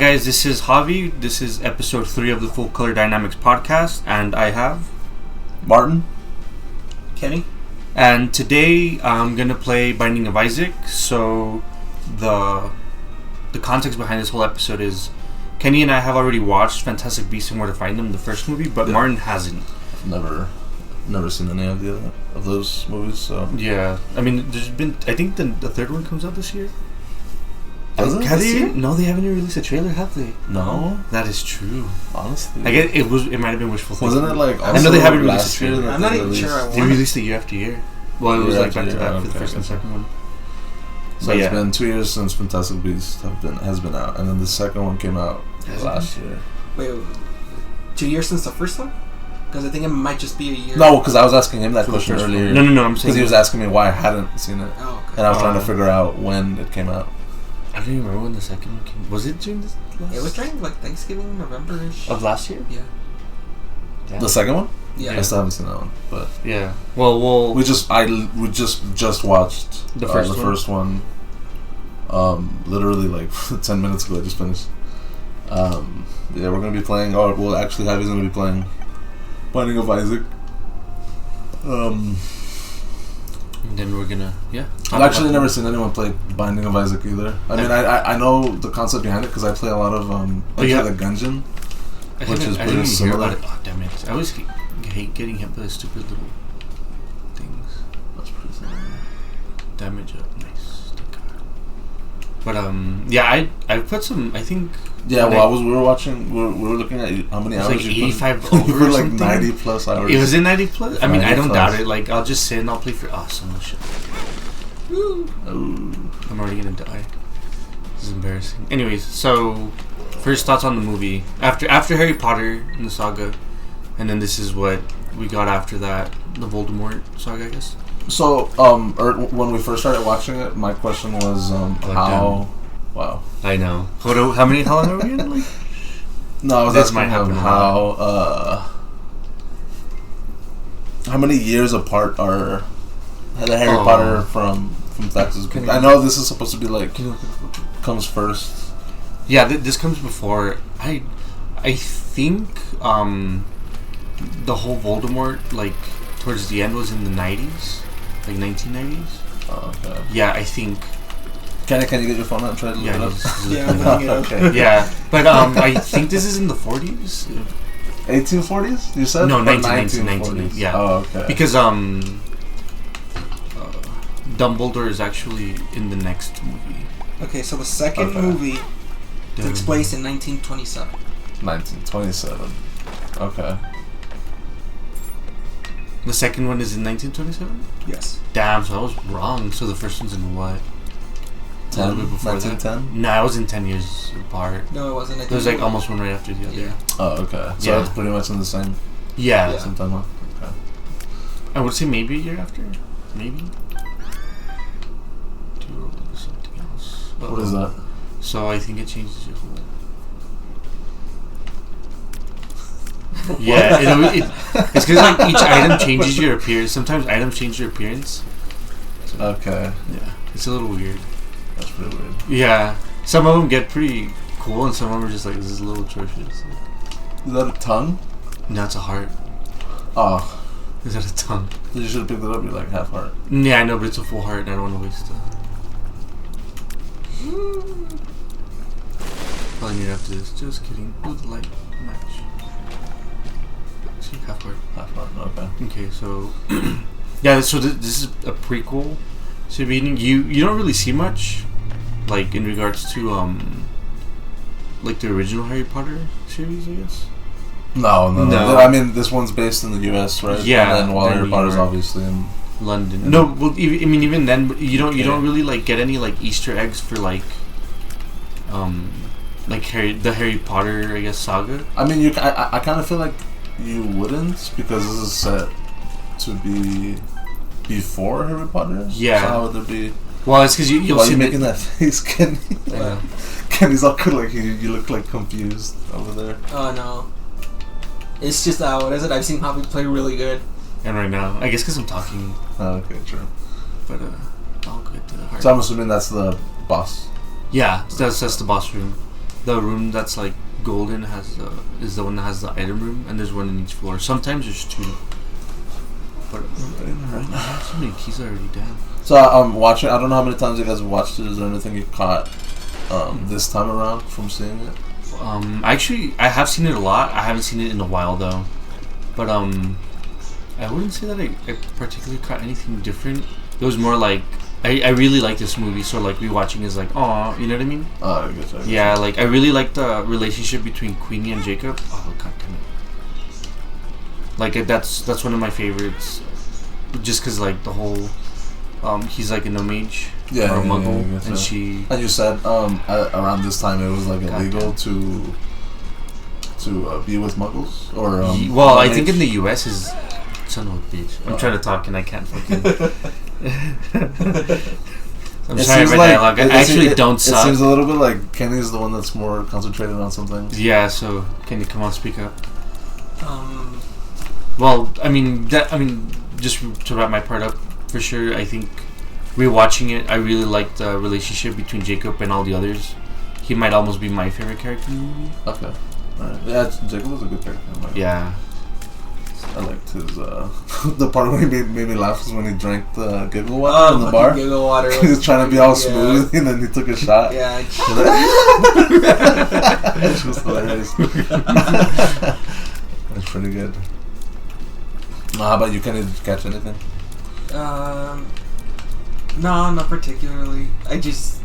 guys, this is Javi. This is episode 3 of the Full Color Dynamics podcast, and I have Martin, Kenny, and today I'm gonna play Binding of Isaac. So the context behind this whole episode is Kenny and I have already watched Fantastic Beasts and Where to Find Them, the first movie, but Martin hasn't. never seen any of those movies. So Yeah, I mean, there's been. I think the third one comes out this year. Does it? This year? No, they haven't even released a trailer, have they? No, That is true. honestly, I guess it might have been wishful thinking. wasn't it like? I know they haven't released last a year. trailer. that I'm they not even released? sure I They released it year after year. Well, it was Year like back after to back year, for the okay, first and okay. second one. So But it's yeah. been 2 years since Fantastic Beasts has been out, and then the second one came out Has it last year. Wait, 2 years since the first one? Because I think it might just be a year. No, because I was asking him that For the question first one. earlier. No, I'm Because saying he was asking me why I hadn't seen it, Oh, okay. and I was trying to Oh. figure out when it came out. I don't even remember when the second one came. Was it during this last? It was during like Thanksgiving, November-ish. Of last year. Yeah. Damn. The second one? Yeah. I still haven't seen that one, but Yeah. Well. we just watched The first one? first one. Literally like 10 minutes ago. I just finished. Yeah, we're gonna be playing. Oh, well, actually, Javi's gonna be playing Binding of Isaac. And then we're gonna I've actually never seen anyone play Binding of Isaac either. I mean, I know the concept behind it because I play a lot of yeah. the Gungeon. I which didn't- is I pretty didn't even hear similar. about it. Oh damn it! I always hate getting hit by the stupid little things. That's pretty similar. Damage up, nice. Thank God. But yeah, I put some. I think. Yeah, when well, we were watching. We were looking at how many It was hours like you 85 put. over You were or like something. 90 plus hours. It was in 90 plus. I mean, I 90 don't plus. doubt it. Like, I'll just sit and I'll play for awesome shit. Ooh. I'm already gonna die. This is embarrassing. Anyways, so first thoughts on the movie after Harry Potter and the saga, and then this is what we got after that, the Voldemort saga, I guess. So, when we first started watching it, my question was, how... Wow. I know. How long are we in? Like, No, I was This asking might happen him a lot. how many years apart are the Harry Oh. Potter from Texas? Can you- I know this is supposed to be like comes first. yeah, this comes before. I think the whole Voldemort, like towards the end, was in the 90s, like 1990s. Oh, okay. Yeah, I think. Can you get your phone out and try to look Yeah, it up? Yeah, I'm looking it up. Okay. yeah, but I think this is in the 40s. 1840s? You said? No, Or 1940s. Yeah. Oh, okay. Because Dumbledore is actually in the next movie. Okay, so the second Okay. movie takes place in 1927. 1927. Okay. The second one is in 1927. Yes. Damn, so I was wrong. So the first one's in what? A little bit before that. 1910? No, I was in 10 years apart. No, it wasn't. I It think was like almost one right after the other. Yeah. Oh, okay. So Yeah. it's pretty much in the same Yeah. Yeah. time, huh? Okay. I would say maybe a year after. Maybe. Too early or something else. What is that? So I think it changes your whole. Yeah, it's because like each item changes your appearance. Sometimes items change your appearance. So, Okay. yeah, it's a little weird. That's pretty weird. Yeah, some of them get pretty cool, and some of them are just like, this is a little atrocious. Is that a tongue? No, it's a heart. Oh. Is that a tongue? You should have picked it up. You're like half heart. Yeah, I know, but it's a full heart, and I don't want to waste it. Probably need after this. Just kidding. Do the light match. See, half heart. Half heart. Okay. Okay, so yeah, so this is a prequel. So meaning you don't really see much, like in regards to like the original Harry Potter series, I guess. No. No. I mean, this one's based in the U.S., right? Yeah, And then while they're Harry New Potter's York. obviously in. London. Yeah. No, well, even then, you don't Yeah. really like get any like Easter eggs for like the Harry Potter, I guess, saga. I mean, I kind of feel like you wouldn't because this is set to be before Harry Potter. Yeah. So how would there be? Well, it's because you'll Why are see you making that face, Kenny? I know. Kenny's all cool, like you look like confused over there. Oh no. It's just what is it? I've seen Javi play really good. And right now, I guess because I'm talking, Oh, okay, true. but I'll get to the heart. So I'm assuming that's the boss. Yeah, that's the boss room. the room that's like golden is the one that has the item room, and there's one in each floor. Sometimes there's two. But I have so many keys already down. So I'm watching. I don't know how many times you guys have watched it. Is there anything you caught this time around from seeing it? Actually, I have seen it a lot. I haven't seen it in a while though. But I wouldn't say that I particularly caught anything different. It was more like I really like this movie, so like rewatching is like, aw, you know what I mean? Oh, I guess. Yeah, like I really like the relationship between Queenie and Jacob. Oh god damn it! Like that's one of my favorites, just cause like the whole, he's like a no mage or a muggle, and she. And you said around this time it was like illegal to be with muggles or. Well, I think in the U.S. is. Son of a bitch! I'm trying to talk and I can't fucking. I'm sorry for dialogue. I actually don't suck. It seems a little bit like Kenny's the one that's more concentrated on something. Yeah, so can you come on, speak up? Well, I mean, just to wrap my part up, for sure. I think rewatching it, I really liked the relationship between Jacob and all the others. He might almost be my favorite character in the movie. Okay, alright. Yeah, Jacob was a good character. Yeah. I liked his the part where he made me laugh was when he drank the giggle water in the bar. Giggle water. He was trying to be all smooth, and then he took a shot. Yeah. It was hilarious. That's pretty good. How about you? Can you catch anything? No, not particularly. I just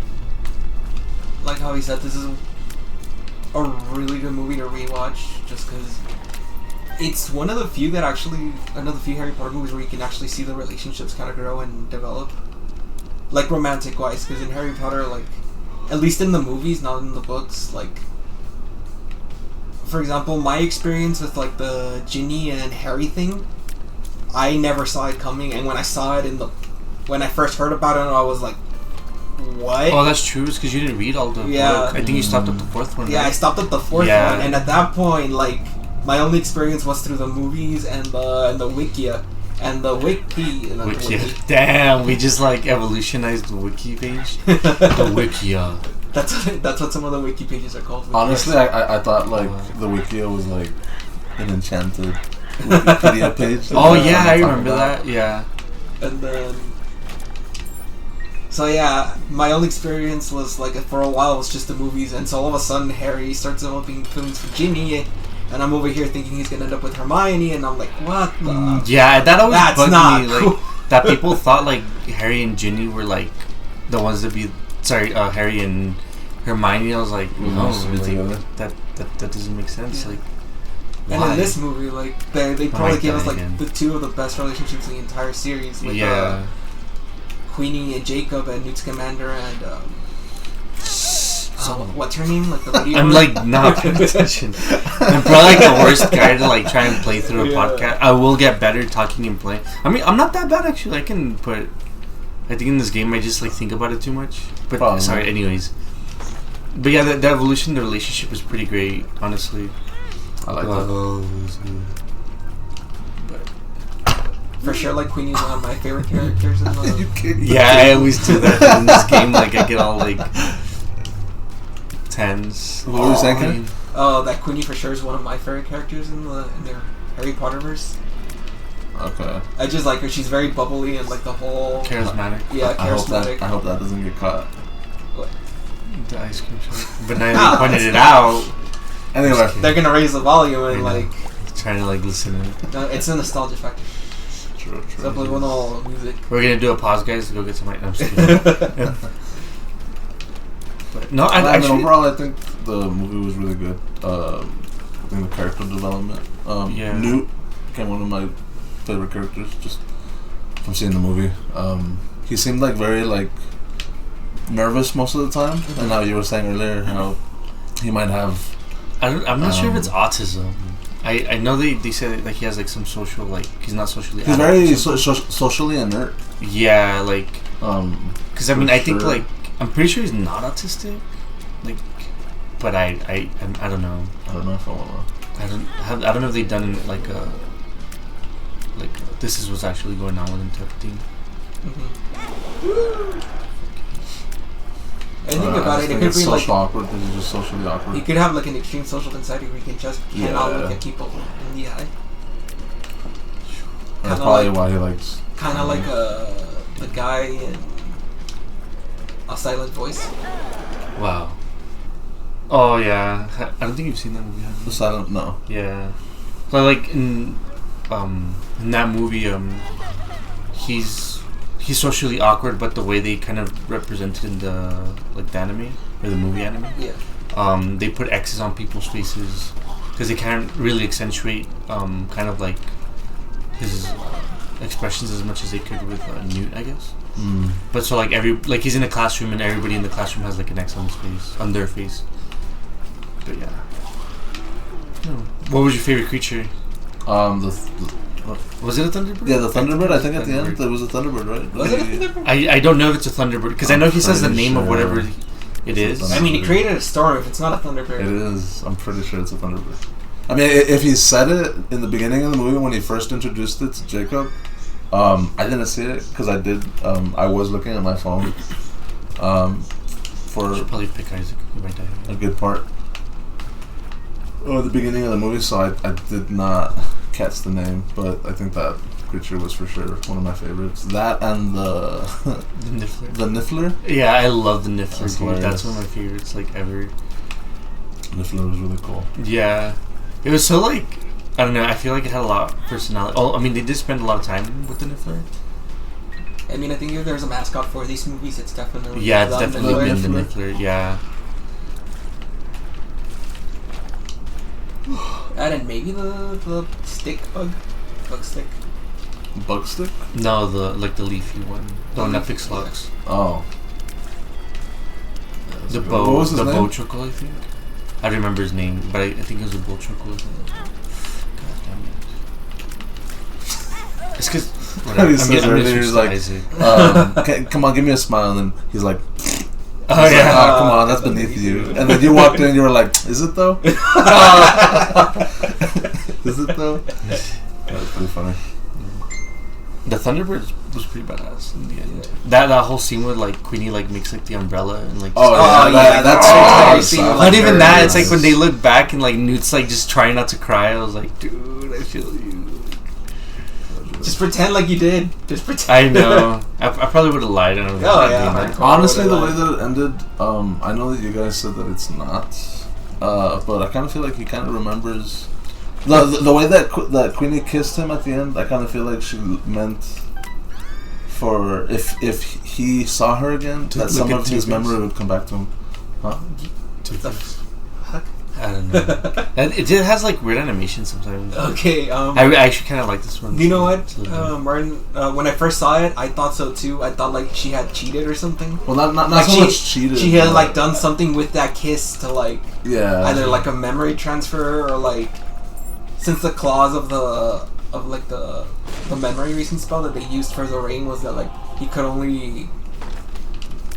like how he said this is a really good movie to rewatch, just because. It's one of the few Harry Potter movies where you can actually see the relationships kind of grow and develop, like romantic wise. Because in Harry Potter, like at least in the movies, not in the books, like for example, my experience with like the Ginny and Harry thing, I never saw it coming, and when I saw it when I first heard about it, I was like, what? Oh, that's true. It's because you didn't read all the book. I think you stopped at the fourth one. Yeah, right? I stopped at the fourth one, and at that point, like. My only experience was through the movies and the Wikia. And the Wiki. Damn, we just like evolutionized the Wiki page. The Wikia. That's what some of the Wiki pages are called. Honestly, I thought like the Wikia was like an enchanted Wikipedia page. Oh yeah, I remember that. Yeah. And then. So yeah, my only experience was like for a while was just the movies, and so all of a sudden Harry starts developing feelings for Ginny. And I'm over here thinking he's gonna end up with Hermione, and I'm like, what the? Yeah, that always bugged me. Cool. Like that people thought like Harry and Ginny were like the ones to be. Sorry, Harry and Hermione. I was like, no, that doesn't make sense. Yeah. Like, and why? in this movie, like they probably gave us like the two of the best relationships in the entire series. Like, Queenie and Jacob, and Newt Scamander, and what's her name? Like the lady. I'm like not paying attention. I'm probably like the worst guy to like try and play through a podcast. I will get better talking and playing. I mean, I'm not that bad actually. I can put. I think in this game I just like think about it too much. But sorry, anyways. But yeah, the evolution, the relationship is pretty great. Honestly, I like that. For sure, like Queenie's one of my favorite characters in the. Yeah, I always do that in this game. Like I get all like. Tens. What were you saying? Oh, that Queenie for sure is one of my favorite characters in their Harry Potter verse. Okay. I just like her. She's very bubbly and like the whole charismatic. Yeah, charismatic. I hope that doesn't get caught. What? The ice cream shop. But now you pointed it out. Anyway, they're gonna raise the volume and like trying to like listen. It's a nostalgia factor. True. Subliminal music. We're gonna do a pause, guys. To go get some. I'm just kidding. No, I mean, overall, I think the movie was really good. I think the character development. Newt became one of my favorite characters just from seeing the movie. He seemed like very like nervous most of the time, and how you were saying earlier how he might have. I'm not sure if it's autism. I know they say like he has like some social like he's not socially. He's very socially inert. Yeah, like because I mean I think sure. like. I'm pretty sure he's not autistic, like, but I don't know. I don't know if I wanna. I don't know if they've done like this is what's actually going on with him type of thing. And think about it, it could be social awkward because he's just socially awkward. He could have like an extreme social anxiety where he can just cannot look at people in the eye. That's probably why he likes. Kind of like the guy in A Silent Voice. Wow. Oh yeah, I don't think you've seen that movie. The Silent, no. Yeah, so like in that movie, he's socially awkward, but the way they kind of represented in the anime or the movie anime, they put X's on people's faces because they can't really accentuate kind of like his expressions as much as they could with Newt, I guess. But so like he's in a classroom and everybody in the classroom has like an X on his face, on their face. But yeah. What was your favorite creature? Was it a Thunderbird? Yeah, the Thunderbird. I think at the end it was a Thunderbird, right? Was it a Thunderbird? I don't know if it's a Thunderbird because I know he says the name of whatever it is. I mean, he created a storm. If it's not a Thunderbird, it is. I'm pretty sure it's a Thunderbird. I mean, if he said it in the beginning of the movie when he first introduced it to Jacob, I didn't see it because I did. I was looking at my phone for should probably pick Isaac. He might die. A good part. The beginning of the movie, so I did not catch the name, but I think that creature was for sure one of my favorites. That and the Niffler. The Niffler? Yeah, I love the Niffler, dude. That's one of my favorites, like, ever. Niffler was really cool. Yeah. It was so, like, I don't know, I feel like it had a lot of personality. Oh, I mean, they did spend a lot of time with the Niffler. I mean, I think if there's a mascot for these movies, it's definitely been the Niffler, yeah. And then maybe the stick bug stick. Bug stick? No, the leafy one. The one that picks slugs. Oh. The bow. The Bowtruckle, I think. I don't remember his name, but I think it was a Bowtruckle. God damn it. It's because he's like, come on, give me a smile, and then he's like. Oh yeah! Like, come on, that's beneath you. And then you walked in, and you were like, "Is it though? Is it though?" That was pretty funny. The Thunderbird was pretty badass in the end. That whole scene where like Queenie like makes like the umbrella and like that's not even that. It's like when they look back and like Newt's like just trying not to cry. I was like, dude, I feel you. Just pretend like you did. Just pretend. I know. I probably would have lied. And honestly, the way that it ended, I know that you guys said that it's not, but I kind of feel like he kind of remembers the way that Queenie kissed him at the end. I kind of feel like she meant for if he saw her again, that some of his memory would come back to him. Huh? I don't know. It has like weird animation sometimes. Okay. I actually kind of like this one. You know what, Martin? When I first saw it, I thought so too. I thought like she had cheated or something. Well, not like so much cheated. She had like done something with that kiss to like either like a memory transfer or like since the clause of the memory erasing spell that they used for Lorraine was that like he could only.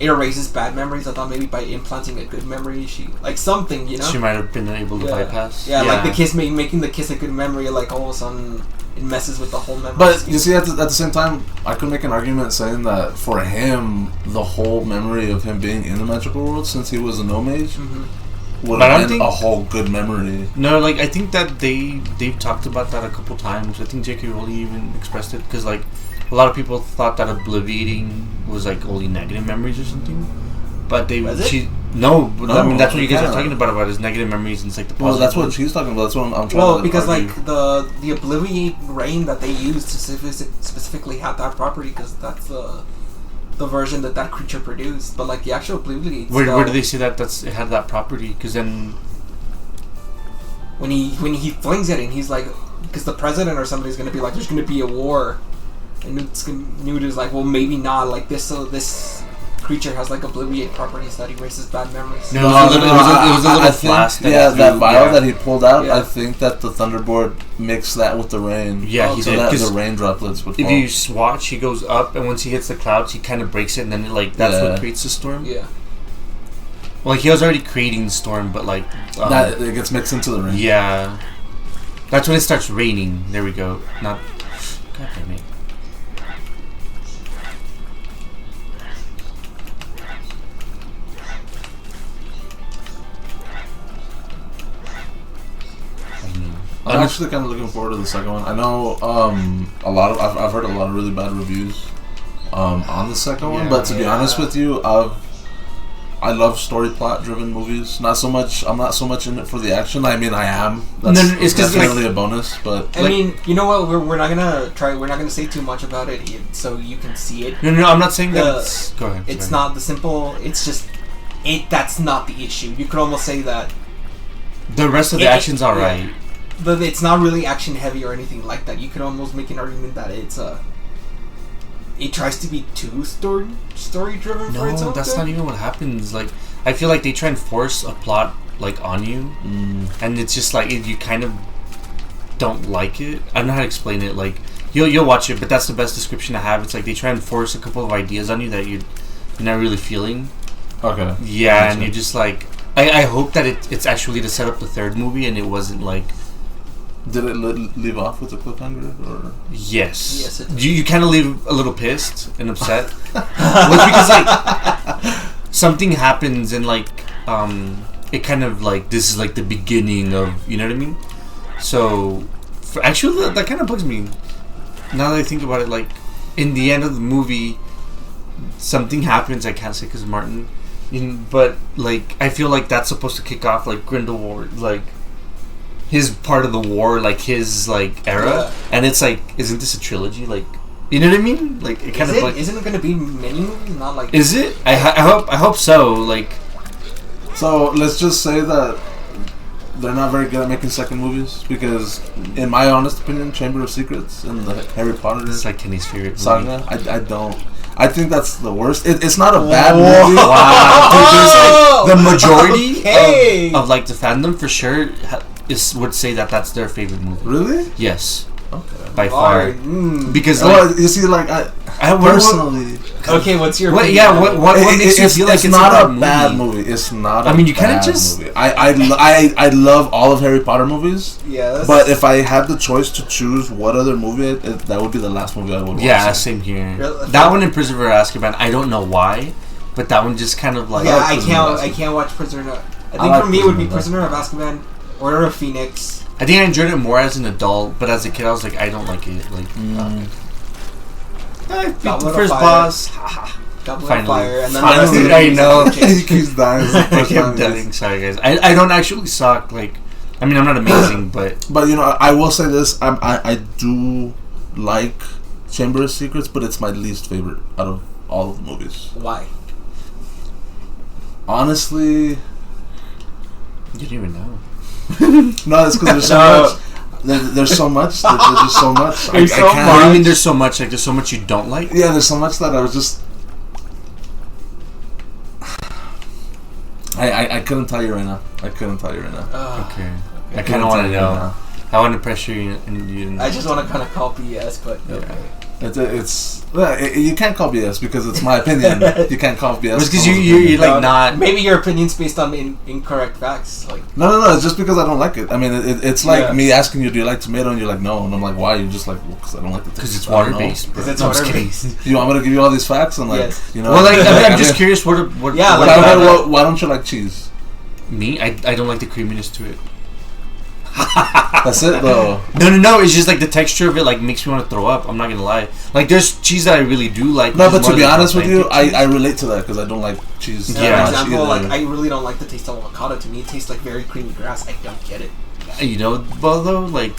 It erases bad memories. I thought maybe by implanting a good memory, she like something, you know. She might have been able to bypass. Yeah, like the kiss, making the kiss a good memory. Like all of a sudden, it messes with the whole memory. But you see, at the same time, I could make an argument saying that for him, the whole memory of him being in the magical world, since he was a no mage, would have been a whole good memory. No, like I think that they've talked about that a couple times. I think J.K. Rowling even expressed it because like. A lot of people thought that obliviating was like only negative memories or something, but I mean that's what you guys are talking about is negative memories and it's like the positive. Well, that's what she's talking about. That's what I'm trying to. Well, because argue. Like the obliviate rain that they used specifically had that property because that's the version that creature produced. But like the actual obliviate. Where do they say that it had that property? Because then when he flings it and he's like, because the president or somebody's gonna be like, there's gonna be a war. And Newt is like, well, maybe not. Like this creature has like obliviate properties that erases bad memories. No, it was a little flask. That vial that he pulled out. Yeah. I think that the Thunderbird mixed that with the rain. Yeah, he did. That the rain droplets would fall. If you watch, he goes up, and once he hits the clouds, he kind of breaks it, and then that's what creates the storm. Yeah. Well, like, he was already creating the storm, but like that it gets mixed into the rain. Yeah, that's when it starts raining. There we go. Not. God damn it. I'm actually kind of looking forward to the second one. I know I've heard a lot of really bad reviews on the second one, but to be honest with you, I love story plot driven movies. I'm not so much in it for the action. I mean, I am. It's definitely a bonus. But I mean, you know what? We're not gonna say too much about it, so you can see it. No, I'm not saying that. Go ahead. It's not the simple. It's just that's not the issue. You could almost say that the rest of the action's alright. But it's not really action heavy or anything like that. You could almost make an argument that it tries to be too story driven for its own. No, that's not even what happens. Like, I feel like they try and force a plot like on you, and it's just like you kind of don't like it. I don't know how to explain it. Like, you'll watch it, but that's the best description I have. It's like they try and force a couple of ideas on you that you're not really feeling. Okay. Yeah, gotcha. And you're just like, I hope that it's actually to set up the third movie, and it wasn't like. Did it leave off with a cliffhanger? Or? Yes. Yes, it did. You kind of leave a little pissed and upset. Well, because like something happens and like it kind of like this is like the beginning of, you know what I mean? So actually that kind of bugs me. Now that I think about it, like in the end of the movie, something happens. I can't say because Martin, but like I feel like that's supposed to kick off like Grindelwald, like. His part of the war, like his like era, and it's like, isn't this a trilogy? Like, you know what I mean? Like, it kind of like, isn't it going to be many movies? Not like. Is it? I hope so. Like, so let's just say that they're not very good at making second movies because, in my honest opinion, Chamber of Secrets and the Harry Potter. It's like Kenny's favorite saga. I don't. I think that's the worst. It's not a bad movie. Wow. Dude, the majority of like the fandom for sure. Would say that's their favorite movie. Really? Yes. Okay. By far. Because like, you see, like I personally. Okay, what's your? What makes you feel like it's not a bad movie? It's not. I mean, you kind of just. Movie. I love all of Harry Potter movies. Yes. But if I had the choice to choose what other movie, that would be the last movie I would watch. Yeah, same here. That one in Prisoner of Azkaban. I don't know why, but that one just kind of like. Yeah, I can't watch Prisoner. I think for me it would be Prisoner of Azkaban. Order of Phoenix. I think I enjoyed it more as an adult, but as a kid I was like, I don't like it. Like, the first boss. Goblet of Fire, and then finally, I know. He keeps dying. I kept dying. Sorry, guys. I don't actually suck. Like, I mean, I'm not amazing, but you know, I will say this. I do like Chamber of Secrets, but it's my least favorite out of all of the movies. Why? Honestly, you didn't even know. No, it's because there's so much. There's so much. There's just so much. There's so much. I mean, there's so much. Like, there's so much you don't like. Yeah, there's so much that I was just. I couldn't tell you right now. Okay. I kind of want to know. I want to pressure you, and you. I just want to kind of call BS, but okay. You can't call BS because it's my opinion. You can't call BS because you're like not. Maybe your opinion's based on incorrect facts. Like no. It's just because I don't like it. I mean, it's like me asking you, do you like tomato? And you're like, no. And I'm like, why? You're just like, because I don't like the taste. Because it's water based. Because it's water based. You want me to give you all these facts and like, you know? Well, like I'm just curious. What? Yeah. Why don't you like cheese? Me, I don't like the creaminess to it. That's it though. No. It's just like the texture of it like makes me want to throw up. I'm not gonna lie. Like there's cheese that I really do like. No, but to be honest with you, I relate to that because I don't like cheese. Yeah. For example, like I really don't like the taste of avocado. To me, it tastes like very creamy grass. I don't get it. You know, but though, like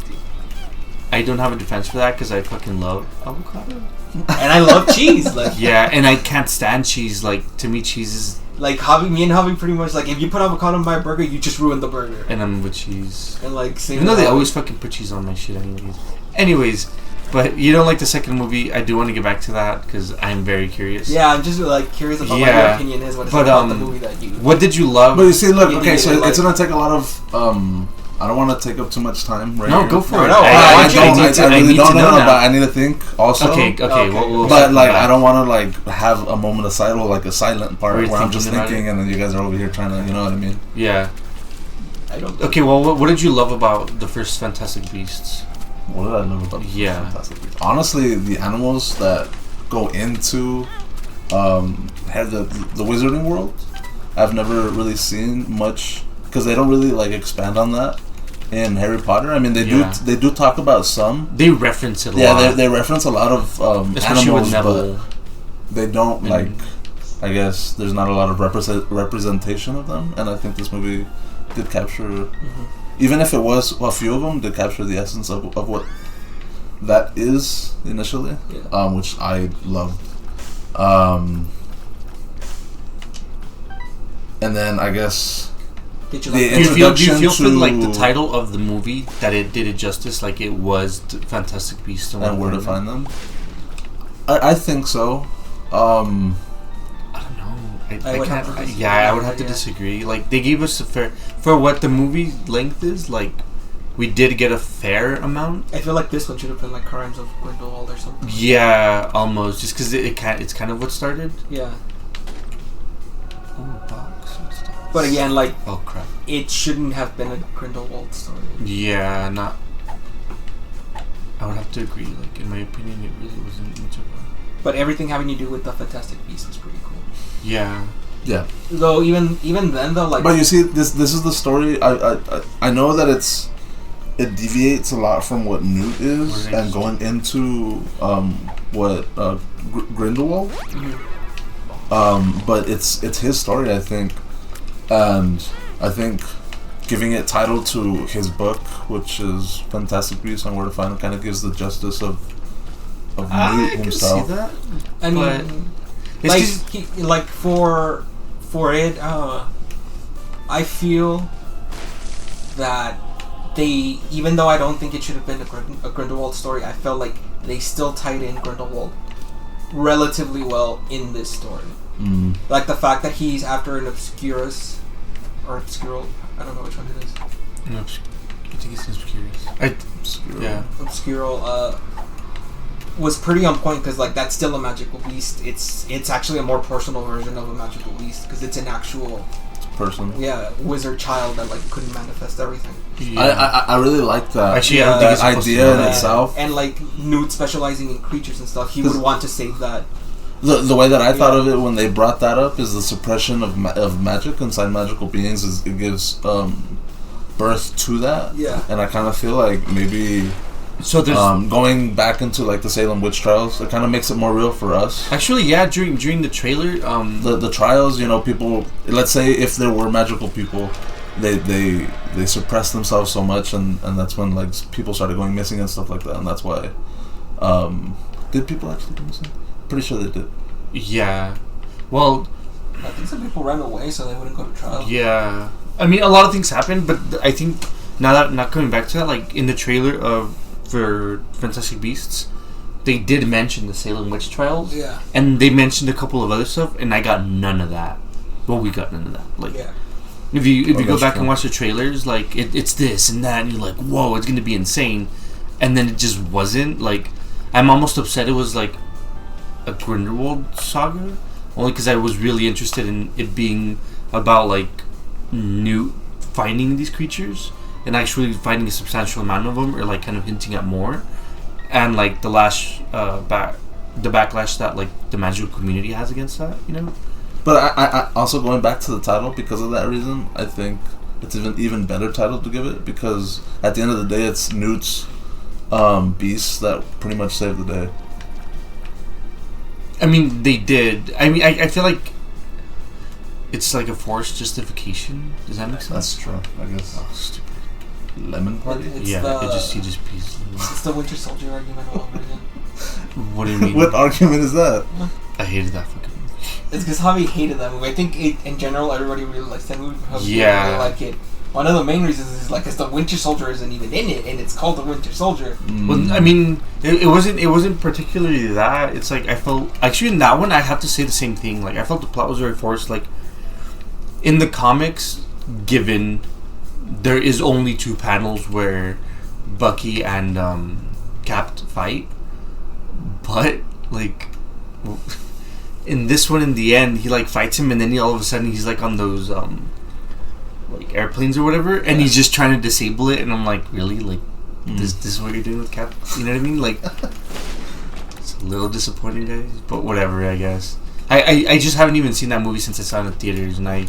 I don't have a defense for that because I fucking love avocado. And I love cheese. Like yeah, and I can't stand cheese. Like to me, cheese is. Like me and Javi pretty much like if you put avocado on my burger, you just ruined the burger. And I'm with cheese. And like same. Even though they always fucking put cheese on my shit, anyways. But you don't like the second movie. I do want to get back to that because I'm very curious. Yeah, I'm just like curious about what your opinion is. What is about the movie that you? What did you love? But you see, look, okay, so it's gonna take a lot of I don't want to take up too much time right No, here. go for it. I really don't know, but I need to think also. Okay. But like, I don't want to like have a moment of silence, like a silent part where I'm just thinking, and then you guys are over here trying to, you know what I mean? Yeah. I don't. Okay, well, what did you love about the first Fantastic Beasts? What did I love about the first Fantastic Beasts? Honestly, the animals that go into have the wizarding world, I've never really seen much because they don't really like expand on that. in Harry Potter. I mean, they do talk about some. They reference it a lot. Yeah, they reference a lot of especially animals, with Neville. but they don't like. I guess there's not a lot of representation of them, and I think this movie did capture, even if it was a few of them, did capture the essence of what that is initially, which I loved. And then I guess Did you do you feel for like the title of the movie that it did it justice? Like it was Fantastic Beasts and Where to Find Them. I think so. I don't know. I would have to disagree. Like they gave us a fair for what the movie length is. Like we did get a fair amount. I feel like this one should have been like Crimes of Grindelwald or something. Yeah, almost. Just because it's kind of what started. Yeah. Oh, box and stuff. But again, like, oh crap, it shouldn't have been a Grindelwald story. Yeah, not. I would have to agree. Like in my opinion, it really wasn't much of a. But everything having to do with the Fantastic Beasts was pretty cool. Yeah. Yeah. Though even then though, like. But you see, this is the story. I know that it deviates a lot from what Newt is, and going into what Grindelwald. But it's his story, I think, and I think giving it title to his book, which is Fantastic Beasts and Where to Find Them, kind of gives the justice of Newt himself. Can see that. I mean, like for it, I feel that they, even though I don't think it should have been a Grindelwald story, I felt like they still tied in Grindelwald relatively well in this story. Like the fact that he's after an Obscurus or Obscural, I don't know which one it is. I think it's Obscurus. Yeah, Obscural was pretty on point because like that's still a magical beast. It's actually a more personal version of a magical beast because it's an actual person. Yeah, wizard child that like couldn't manifest everything. Yeah. I really like that. Actually, I don't think it's idea in itself. And like Newt specializing in creatures and stuff, he would want to save that. The way that I thought of it when they brought that up is the suppression of magic inside magical beings. It gives birth to that. Yeah. And I kind of feel like maybe. So there's going back into like the Salem witch trials, it kind of makes it more real for us. Actually, yeah. During the trailer, the trials, people. Let's say if there were magical people, they suppressed themselves so much, and that's when like people started going missing and stuff like that, and that's why. Did people actually go missing? Pretty sure they did. Yeah. Well, I think some people ran away so they wouldn't go to trial. Yeah. I mean, a lot of things happened, but I think not coming back to that, like in the trailer for Fantastic Beasts, they did mention the Salem witch trials. Yeah. And they mentioned a couple of other stuff, and I got none of that. Well, we got none of that. Like, yeah. If you go back and watch the trailers, like it's this and that, and you're like, whoa, it's gonna be insane, and then it just wasn't. Like, I'm almost upset it was like a Grindelwald saga, only because I was really interested in it being about like Newt finding these creatures and actually finding a substantial amount of them, or like kind of hinting at more, and like the backlash that like the magical community has against that, But I also, going back to the title, because of that reason, I think it's an even better title to give it, because at the end of the day, it's Newt's beasts that pretty much saved the day. I mean, they did. I mean, I feel like it's like a forced justification. Does that make sense? That's true, I guess. Oh, stupid. Lemon Party? He just pees. It's the Winter Soldier argument all over again. What do you mean? What argument is that? I hated that fucking movie. It's because Javi hated that movie. I think in general everybody really likes that movie. Yeah. Really like it. One of the main reasons is like, because the Winter Soldier isn't even in it, and it's called the Winter Soldier. Well, I mean, it wasn't particularly that. It's like I felt actually in that one I have to say the same thing. Like I felt the plot was very forced. Like in the comics, given there is only 2 panels where Bucky and Cap fight, but like in this one, in the end, he like fights him, and then all of a sudden he's like on those like airplanes or whatever, and he's just trying to disable it, and I'm like, really, like this is what you're doing with Cap? You know what I mean? Like it's a little disappointing, guys, but whatever, I guess. I just haven't even seen that movie since I saw it in the theaters, and I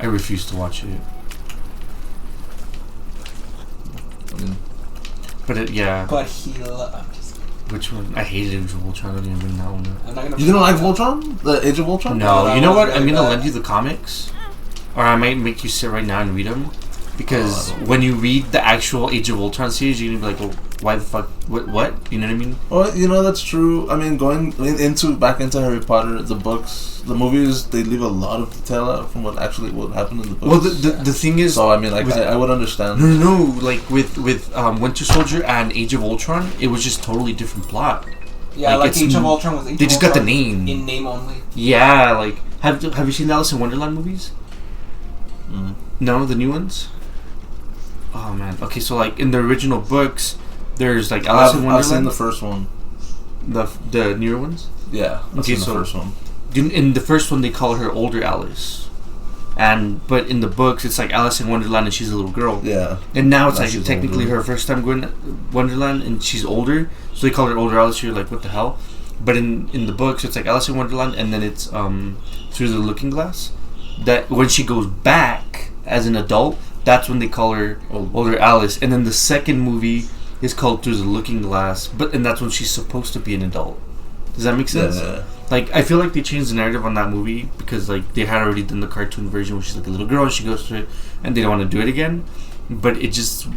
refuse to watch it. mean, but yeah. But he. I'm just. Which one? I hated Age of Ultron. I didn't even bring that one up. I'm not gonna. You didn't like Voltron? The Age of Ultron? No, you know what? I'm gonna bad. lend you the comics, or I might make you sit right now and read them. Because when you read the actual Age of Ultron series, you're gonna be like, well, why the fuck? What? You know what I mean? Well, you know, that's true. I mean, back into Harry Potter, the books, the movies, they leave a lot of detail out from what happened in the books. Well, the thing is... So, I mean, like, I would understand. No, like, with Winter Soldier and Age of Ultron, it was just totally different plot. Yeah, like Age of Ultron was Age They of just Ultron got the name. in name only. Yeah, like... Have you seen the Alice in Wonderland movies? Mm. No, the new ones? Oh, man. Okay, so, like, in the original books, there's, like, Alice in Wonderland. I've seen the first one. The newer ones? Yeah, I've seen the first one. In the first one, they call her Older Alice. But in the books, it's like Alice in Wonderland and she's a little girl. Yeah. And now it's like technically her first time going to Wonderland and she's older. So they call her Older Alice. You're like, what the hell? But in the books, it's like Alice in Wonderland and then it's Through the Looking Glass. That when she goes back as an adult, that's when they call her Older Alice. And then the second movie is called Through the Looking Glass. And that's when she's supposed to be an adult. Does that make sense? Yeah. Like, I feel like they changed the narrative on that movie because, like, they had already done the cartoon version where she's like a little girl and she goes through it and they don't want to do it again. But it just...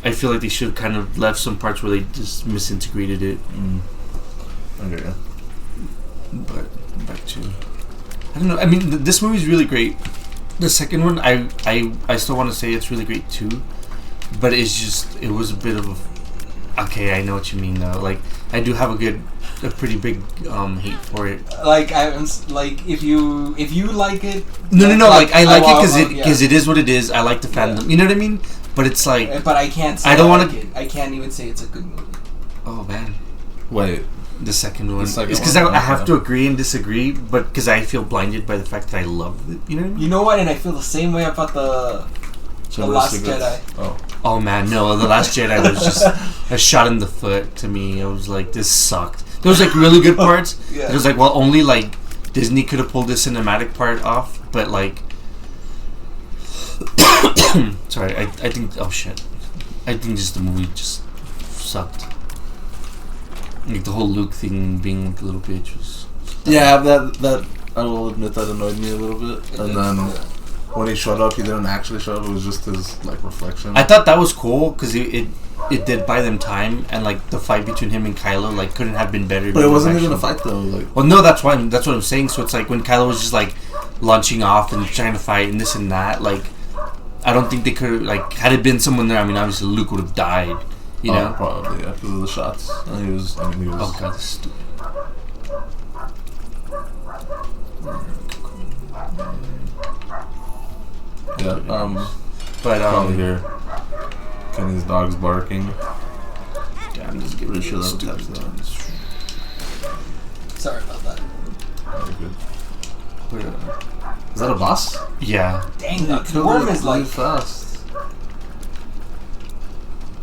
I feel like they should have kind of left some parts where they just misintegrated it. Okay. But, back to... I don't know. I mean, this movie's really great. The second one, I still want to say it's really great too. But it's just... It was a bit of a... Okay, I know what you mean, though. Like, I do have a pretty big hate for it. Like I'm like if you like it. No. Like I like it because it is what it is. I like the fandom. Yeah. You know what I mean? But it's like. But I can't. Say I don't want to. I can't even say it's a good movie. Oh man. Wait. The second one. It's because I have to agree and disagree, but because I feel blinded by the fact that I love it. You know what I mean? You know what? And I feel the same way about the Last Jedi. Oh man, no! The Last Jedi was just a shot in the foot to me. I was like, this sucked. There was like really good parts. Yeah. It was like, well, only like Disney could have pulled the cinematic part off, but like, sorry, I think. Oh shit! I think just the movie just sucked. Like the whole Luke thing being like a little bitch was. Yeah, that I will admit that annoyed me a little bit, and then. When he showed up, he didn't actually show up. It was just his like reflection. I thought that was cool because it did buy them time, and like the fight between him and Kylo like couldn't have been better. But it wasn't even a fight though. Like, well, no, that's what I'm saying. So it's like when Kylo was just like launching off and trying to fight and this and that. Like, I don't think they could like had it been someone there. I mean, obviously Luke would have died. You know, probably because of the shots. And he was. Oh god, this is stupid. Yeah, but probably hear Kenny's dog's barking. Damn, this is getting pretty sure that was Sorry about that. Good. Is that a boss? Yeah. Dang, that worm is like fast.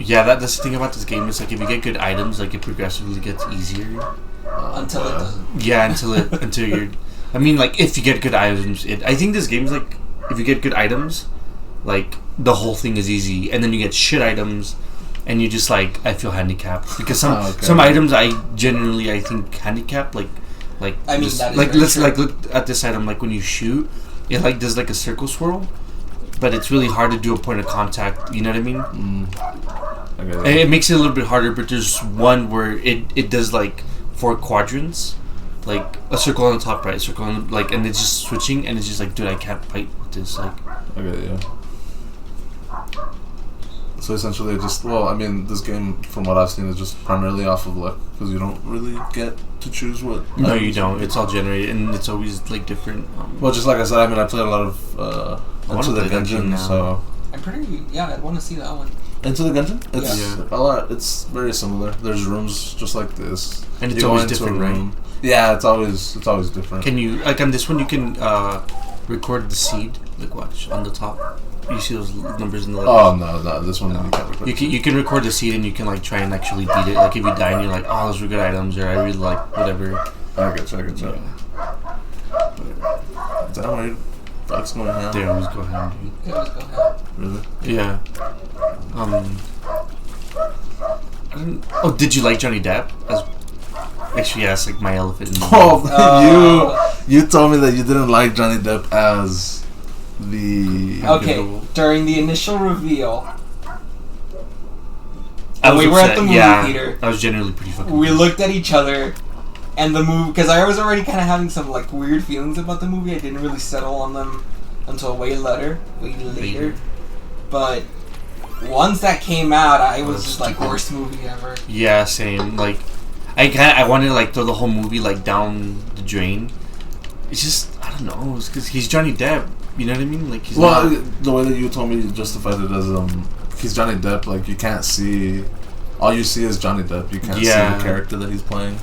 Yeah, that's the thing about this game. Is like if you get good items, like it progressively gets easier. Until it doesn't. Yeah, until you're. I mean, like if you get good items, I think this game's like. If you get good items, like the whole thing is easy, and then you get shit items, and you just like I feel handicapped because some items I think handicapped like I mean just, that is like let's true. like look at this item like when you shoot it like does like a circle swirl, but it's really hard to do a point of contact. You know what I mean? Okay. It makes it a little bit harder, but there's one where it does like 4 quadrants. Like a circle on the top right, a circle on the, like, and it's just switching, and it's just like, dude, I can't fight with this. Like, okay, yeah. So essentially, this game, from what I've seen, is just primarily off of luck because you don't really get to choose what. No, you don't. It's all generated, and it's always like different. Well, just like I said, I played a lot of Into the Gungeon, so I'm pretty. Yeah, I want to see that one. Into the Gungeon? It's a lot. It's very similar. There's rooms just like this, and it's always different, right? Yeah, it's always different. Can you like on this one? You can record the seed. Like watch on the top. You see those numbers in the letters? Oh no! This one you can't record. You can record the seed and you can like try and actually beat it. Like if you die and you're like, oh, those were good items, or I really like whatever. I get you. Yeah. Is that why dog's going ham? They always go ham, dude. They always go ham. Really? Yeah. Oh, did you like Johnny Depp? Actually, yes, like my elephant in the room. Oh, you told me that you didn't like Johnny Depp as the... Okay, during the initial reveal... we were at the movie theater. I was generally pretty fucking We looked at each other, and the movie... Because I was already kind of having some, like, weird feelings about the movie. I didn't really settle on them until way later. But once that came out, I was just like, worst movie ever. Yeah, same. Like, I wanted to, like, throw the whole movie, like, down the drain. It's just, I don't know. It's because he's Johnny Depp. You know what I mean? Like, he's not... the way that you told me, you justified it as, he's Johnny Depp, like, you can't see... All you see is Johnny Depp. You can't see the character that he's playing.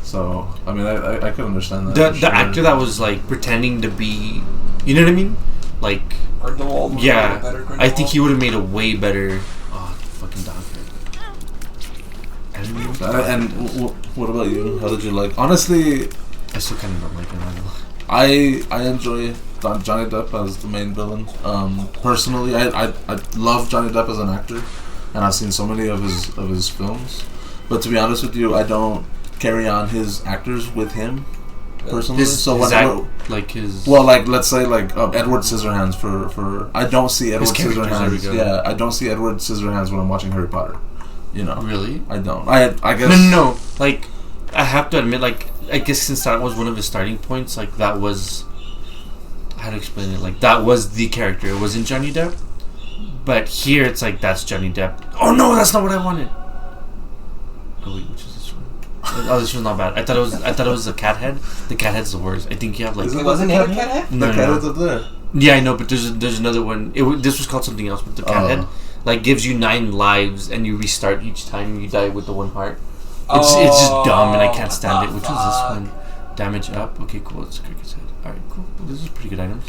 So, I mean, I could understand that. The actor that was, like, pretending to be... You know what I mean? Like... Grindelwald. Yeah. I think he would have made a way better... Oh, fucking dog. And what about you? How did you like... Honestly... I still kind of don't like him. I enjoy Johnny Depp as the main villain. Personally, I love Johnny Depp as an actor, and I've seen so many of his films. But to be honest with you, I don't carry on his actors with him personally. Well, like let's say like Edward Scissorhands for I don't see Edward Scissorhands. Yeah, I don't see Edward Scissorhands when I'm watching Harry Potter. You know, really? I don't. I guess no. Like, I have to admit, like, I guess since that was one of his starting points, like, that was... How to explain it? Like, that was the character. It wasn't Johnny Depp. But here, it's like, that's Johnny Depp. Oh, no, that's not what I wanted. Oh, wait, which is this one? Oh, this one's not bad. I thought it was the cat head. The cat head's the worst. I think you have, like... Wasn't it a cat head? No, the cat head's up there. Yeah, I know, but there's another one. This was called something else, but the cat head, like, gives you 9 lives, and you restart each time you die with the one heart. It's just dumb, and I can't stand it. Which was this one? Damage up. Okay, cool. It's Cricket's head. All right, cool. Well, this is pretty good items.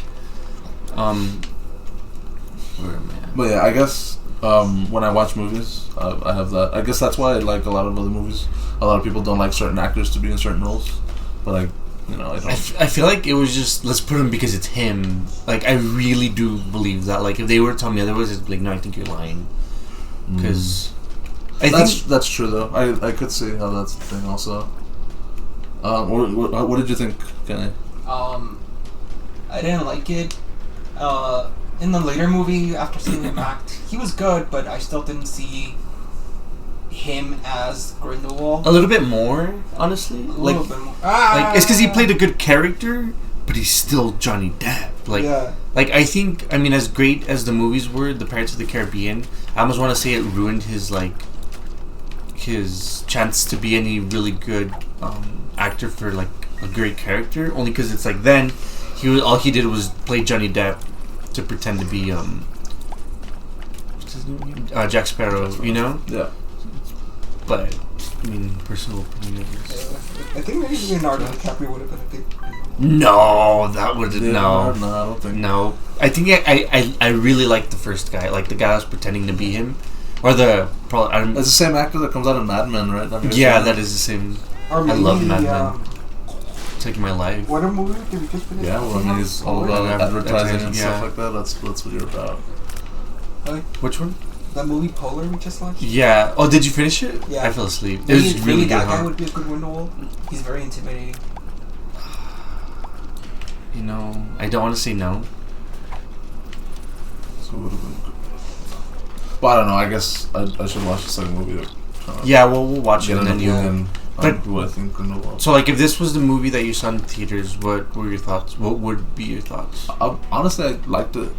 Where am I at? But yeah, I guess when I watch movies, I have that. I guess that's why I like a lot of other movies. A lot of people don't like certain actors to be in certain roles, but I don't. I feel like it was just, let's put him because it's him. Like, I really do believe that. Like, if they were to tell me otherwise, it's like, no, I think you're lying. Because that's true though. I could see how that's the thing also. What did you think, Kenny? I didn't like it. In the later movie, after seeing him act, he was good, but I still didn't see him as Grindelwald. A little bit more, honestly. A little bit more. Like, it's because he played a good character, but he's still Johnny Depp. Like, like, I think, I mean, as great as the movies were, the Pirates of the Caribbean, I almost want to say it ruined his, like, his chance to be any really good actor for, like, a great character. Only because it's like, then, all he did was play Johnny Depp to pretend to be, what's his name? Jack Sparrow, you know? Yeah. But, I mean, personal opinion, I guess. I think maybe Leonardo DiCaprio would have been a good... No, that would... No, I don't think... No. I think I really like the first guy. Like, the guy that was pretending to be him. Or the... Probably, it's the same actor that comes out of Mad Men, right? That is the same. Or maybe, I love Mad Men. Taking my life. What a movie did we just finish? Yeah, well, I mean, he's all about advertising and stuff like that. That's what you're about. Which one? That movie Polar we just watched? Yeah. Oh, did you finish it? Yeah. I fell asleep. It was really good, that guy would be a good Grindelwald. He's very intimidating. You know, I don't want to say no. So it would have been good. Well, I don't know. I guess I should watch the second movie. Yeah, well, we'll watch it and then you... But I think Grindelwald. So, like, if this was the movie that you saw in theaters, what were your thoughts? What would be your thoughts? Honestly, I liked it.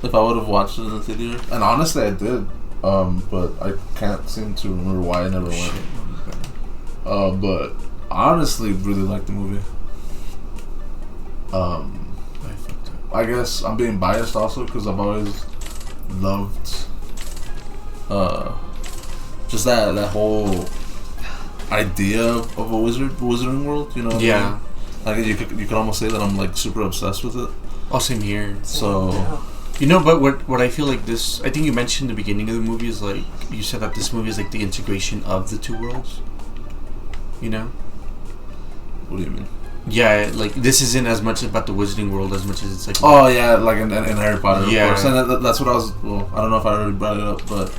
If I would have watched it in the theater, and honestly, I did. But I can't seem to remember why I never went. But I honestly really liked the movie. I guess I'm being biased also because I've always loved just that whole idea of a wizarding world, you know? Yeah. I mean? Like you could almost say that I'm like super obsessed with it. Oh, same here. So, you know, but what I feel like this, I think you mentioned in the beginning of the movie is like, you said that this movie is like the integration of the two worlds. You know? What do you mean? Yeah, like this isn't as much about the wizarding world as much as it's like. Oh yeah, like in Harry Potter. Yeah. Of course. And that's what I was. Well, I don't know if I already brought it up, but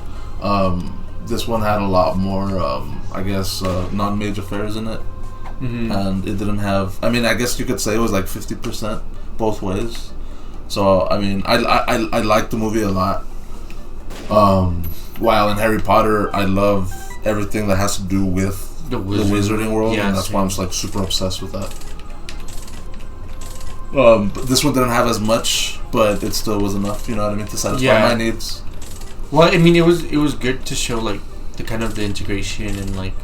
this one had a lot more, I guess, non-mage affairs in it. Mm-hmm. And it didn't have... I mean, I guess you could say it was like 50% both ways. So, I mean, I liked the movie a lot. While in Harry Potter, I love everything that has to do with the wizarding world. Yeah, and that's why I'm just, like, super obsessed with that. But this one didn't have as much, but it still was enough, you know what I mean, to satisfy my needs. Well, I mean, it was good to show, like, the kind of the integration and, like,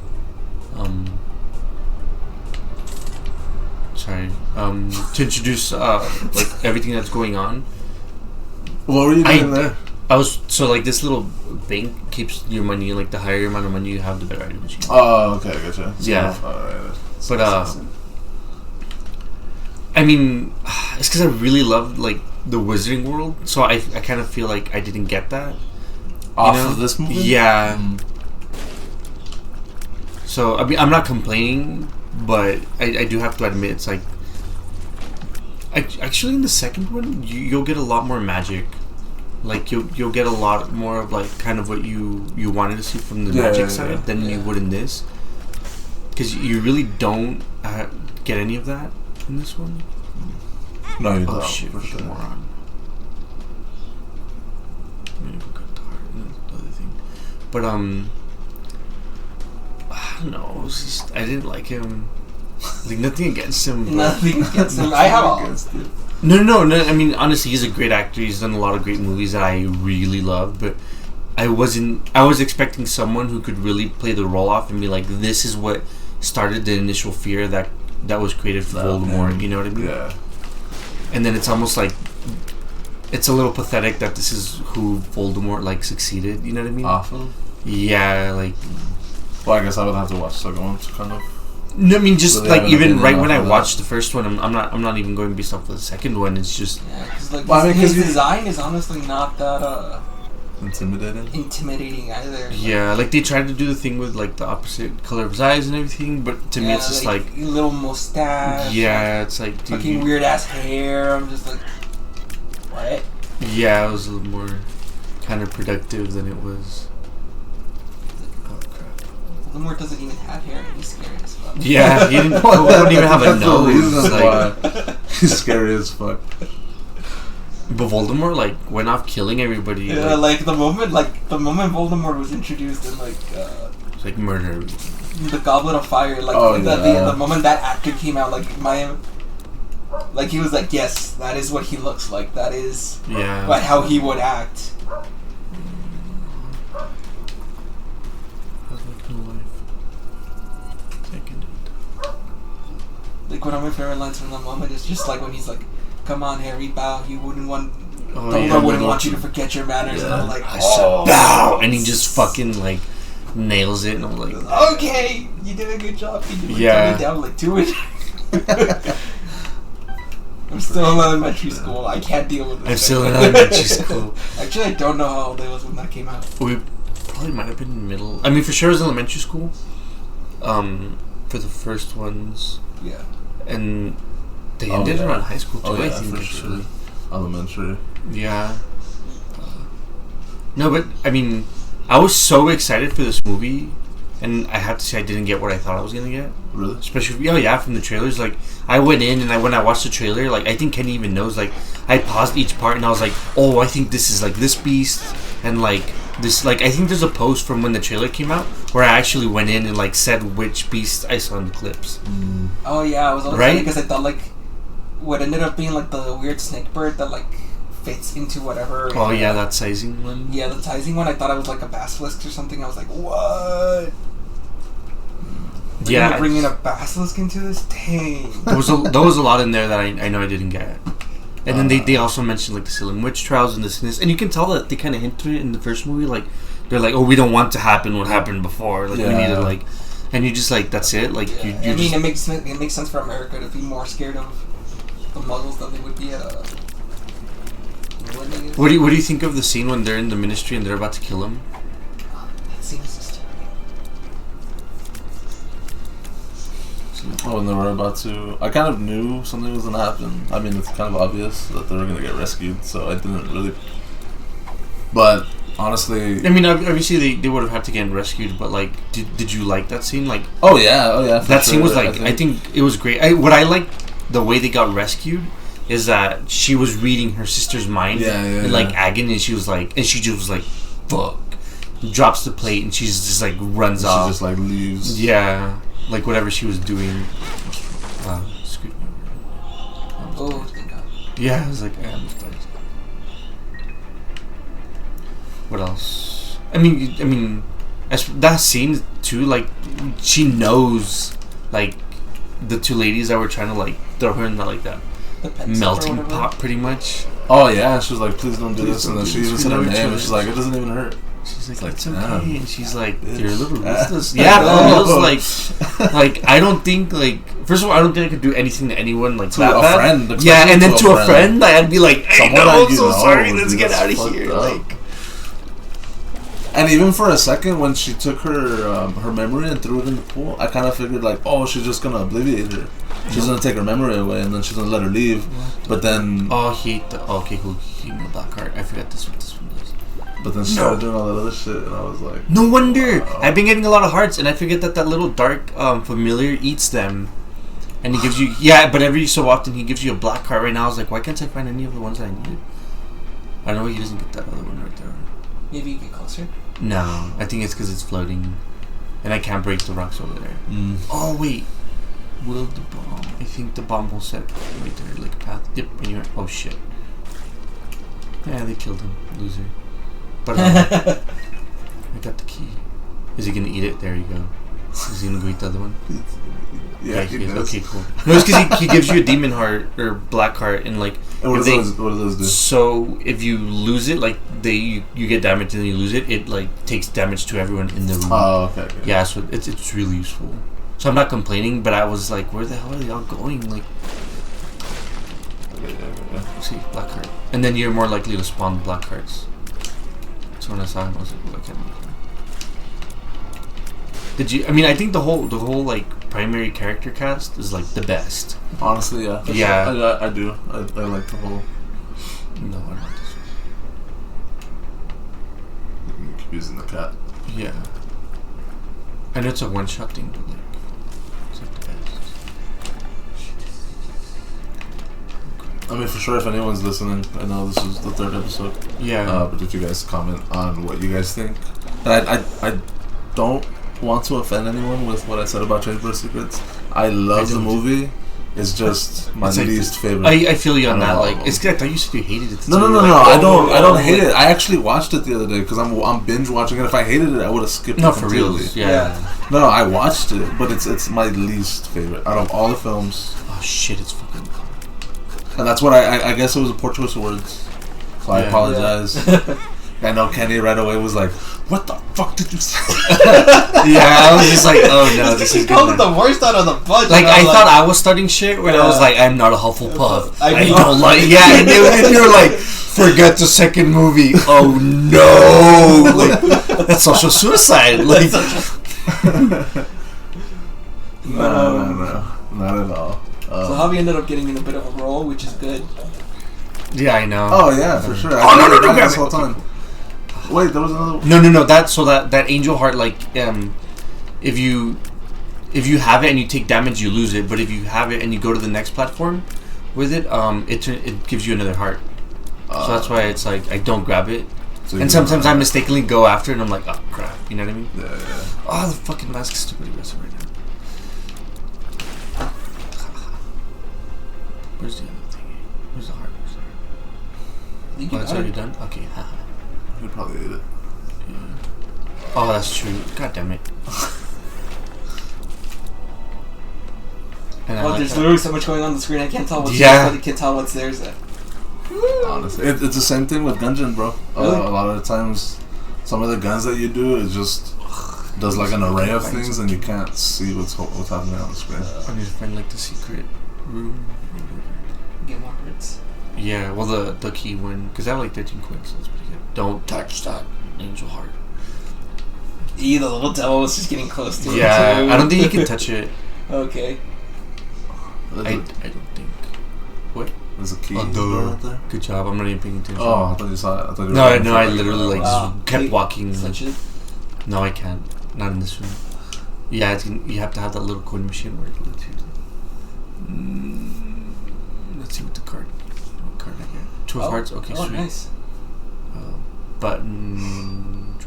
to introduce like everything that's going on. What were you doing there? I was like this little bank keeps your money, like the higher amount of money you have, the better item machine. Oh, okay, gotcha. Yeah, but I mean, it's because I really love like the Wizarding World, so I kind of feel like I didn't get that off of this movie. Yeah. So I mean, I'm not complaining, but I do have to admit it's like actually in the second one you'll get a lot more magic. Like you'll get a lot more of like kind of what you wanted to see from the magic side than you would in this, because you really don't get any of that in this one. No, you don't. Oh shit! For sure. Moron. Other thing, but I don't know. It was just, I didn't like him. Like nothing against him. Nothing against him. I have all against him. No. I mean, honestly, he's a great actor. He's done a lot of great movies that I really love. But I was expecting someone who could really play the role off and be like, this is what started the initial fear that was created for Voldemort. You know what I mean? Yeah. And then it's almost like it's a little pathetic that this is who Voldemort like succeeded. You know what I mean? Awful. Yeah, like. Well, I guess I would have to watch the second one to kind of. No, I mean just like even right when I watched the first one, I'm not even going based off of the second one. It's just because like his design is honestly not that intimidating either. Yeah, like they tried to do the thing with like the opposite color of his eyes and everything, but to me it's just like little mustache. Yeah, it's like dude, fucking weird ass hair. I'm just like, what? Yeah, it was a little more kind of productive than it was. Voldemort doesn't even have hair and he's scary as fuck. Yeah, he don't even have a nose. Like, he's scary as fuck. But Voldemort like went off killing everybody. Yeah, like the moment Voldemort was introduced in like it's like murder. The Goblet of Fire, like the moment that actor came out, like he was like, yes, that is what he looks like. That is how he would act. Like one of my favorite lines from the moment is just like when he's like, "Come on, Harry, bow. You wouldn't want. Dumbledore wouldn't want you to forget your manners." And I'm like, I said bow, and he just fucking like nails it, and I'm like, okay, you did a good job. You did it down like 2 inches. I'm still in elementary school. I can't deal with this. I'm still in elementary school. Actually, I don't know how old I was when that came out. We probably might have been in middle. I mean, for sure it was elementary school. For the first ones. Yeah. And they ended around high school too, I think, actually. Sure. Elementary. Yeah. No, but, I mean, I was so excited for this movie, and I have to say I didn't get what I thought I was going to get. Really? Especially, from the trailers. Like, I went in, and when I watched the trailer, like, I think Kenny even knows, like, I paused each part, and I was like, oh, I think this is, like, this beast, and, like, this, like, I think there's a post from when the trailer came out where I actually went in and, like, said which beast I saw in the clips. Mm. Oh, yeah, I was all excited because I thought, like, what ended up being, like, the weird snake bird that, like, fits into whatever. Oh, yeah, that sizing one? Yeah, the sizing one, I thought it was, like, a basilisk or something. I was like, what? We're gonna bring in a basilisk into this? Dang. There was a lot in there that I know I didn't get. And then they also mentioned like the Salem witch trials and this and this, and you can tell that they kind of hinted it in the first movie. Like they're like, oh, we don't want to happen what happened before. Like we need to like, and you just like that's it. Like you I mean, it makes sense for America to be more scared of the Muggles than they would be at What do you think of the scene when they're in the Ministry and they're about to kill him? That scene is just Oh, when they were about to... I kind of knew something was going to happen. I mean, it's kind of obvious that they were going to get rescued, so I didn't really... But honestly, I mean, obviously they would have had to get rescued, but like, did you like that scene? Like, oh yeah, that scene was like, I think it was great. What I liked the way they got rescued is that she was reading her sister's mind, in like agony, and she was like, and she just was like, fuck, drops the plate, and she's just like runs off. She just like leaves. Yeah, like whatever she was doing. Screwed me. Oh, thank God. Yeah, I was like, I almost died. What else? I mean, that scene too. Like, she knows, like, the two ladies that were trying to like throw her in that melting pot, pretty much. Oh yeah, she was like, "Please don't do this," and then she even said her name, and she's like, "It doesn't even hurt." She's like, "It's okay," and she's like, "You're a little ruthless." Yeah, bro. It was like, I don't think like. First of all, I don't think I could do anything to anyone like to a bad. friend. Yeah, and then to a friend, I'd be like, "Hey, no, I'm so sorry. Let's get out of here." Like. And even for a second, when she took her her memory and threw it in the pool, I kind of figured like, oh, she's just gonna obliviate her. She's gonna take her memory away, and then she's gonna let her leave. What? But then, okay, cool. He gave me a black card. I forgot this one does. But then she started doing all that other shit, and I was like, no wonder. I've been getting a lot of hearts, and I forget that little dark familiar eats them, and he gives you but every so often he gives you a black card. Right now, I was like, why can't I find any of the ones that I needed? I know he doesn't get that other one right there. Maybe you get closer. No, I think it's because it's floating, and I can't break the rocks over there. Oh wait, will the bomb? I think the bomb will set right there, like a path. Yep, and you're. Oh shit. Yeah, they killed him, loser. But I got the key. Is he gonna eat it? There you go. Is he gonna go eat the other one? Yeah, he does. Okay, cool. No, it's because he gives you a demon heart or black heart, and like. And what do those do? So if you lose it, like you get damaged and then you lose it, it like takes damage to everyone in the room. Oh, okay. Yeah, so it's really useful. So I'm not complaining, but I was like, where the hell are they all going? Like, see, black card, and then you're more likely to spawn black cards. So when I saw him, I was like, well, I can't make him. Did you? I mean, I think the whole like primary character cast is like the best. Honestly, yeah. Yeah, I do. I like the whole. No, I don't. Keep using the cat. Yeah. I know it's a one-shot thing, but like, it's like the best. I mean, for sure, if anyone's listening, I know this is the 3rd episode. Yeah. But if you guys comment on what you guys think, and I don't want to offend anyone with what I said about Changeburst Secrets. I love the movie. It's just my least favorite. I feel you on that. Like, it's good. I thought you said you hated it. No. I don't hate it. I actually watched it the other day because I'm binge watching it. If I hated it, I would have skipped it. No, for real. Yeah. No, I watched it, but it's my least favorite out of all the films. Oh shit! It's fucking. And that's what I guess it was a poor choice of words. So I apologize. Yeah. I know Kenny right away was like, "What the fuck did you say?" Yeah, I was just like, "Oh no, this is called it the worst out of the bunch." Like I thought I was starting shit when I was like, "I'm not a Hufflepuff. I don't like." Yeah, and you were like, "Forget the second movie." Oh no, like that's social suicide. Like, no, not at all. So Javi ended up getting in a bit of a role, which is good. Yeah, I know. Oh yeah, for sure. Oh no, this whole time. Wait, there was another. No. That angel heart, like, if you have it and you take damage, you lose it. But if you have it and you go to the next platform with it, it gives you another heart. So that's why it's like I don't grab it, so and sometimes I mistakenly go after it, and I'm like, oh crap, you know what I mean? Yeah. Oh, the fucking mask is stupid aggressive right now. Where's the other thing? Where's the heart? It's already done? Okay, haha. You probably ate it. Yeah. Oh, that's true. God damn it. There's literally so much going on the screen, I can't tell what's yours, but I can't tell what's theirs. Honestly, it's the same thing with Gungeon, bro. Really? A lot of the times, some of the guns that you do, it just does like an array of things, and you can't see what's happening on the screen. I need to find like the secret room. Get more hearts. Yeah, well the key one, because I have like 13 coins, so that's pretty good. Don't touch that angel heart. The little devil was just getting close to it. Yeah, too. I don't think you can touch it. Okay. I don't think. What? There's a key right there. Good job. I'm not even paying attention. Oh, I thought you saw it. I thought you were no. I literally kept walking. No, I can't. Not in this room. Yeah, you have to have that little coin machine where it lets you. Let's see what card I get. 2 of hearts. Okay, sweet. Nice. Button.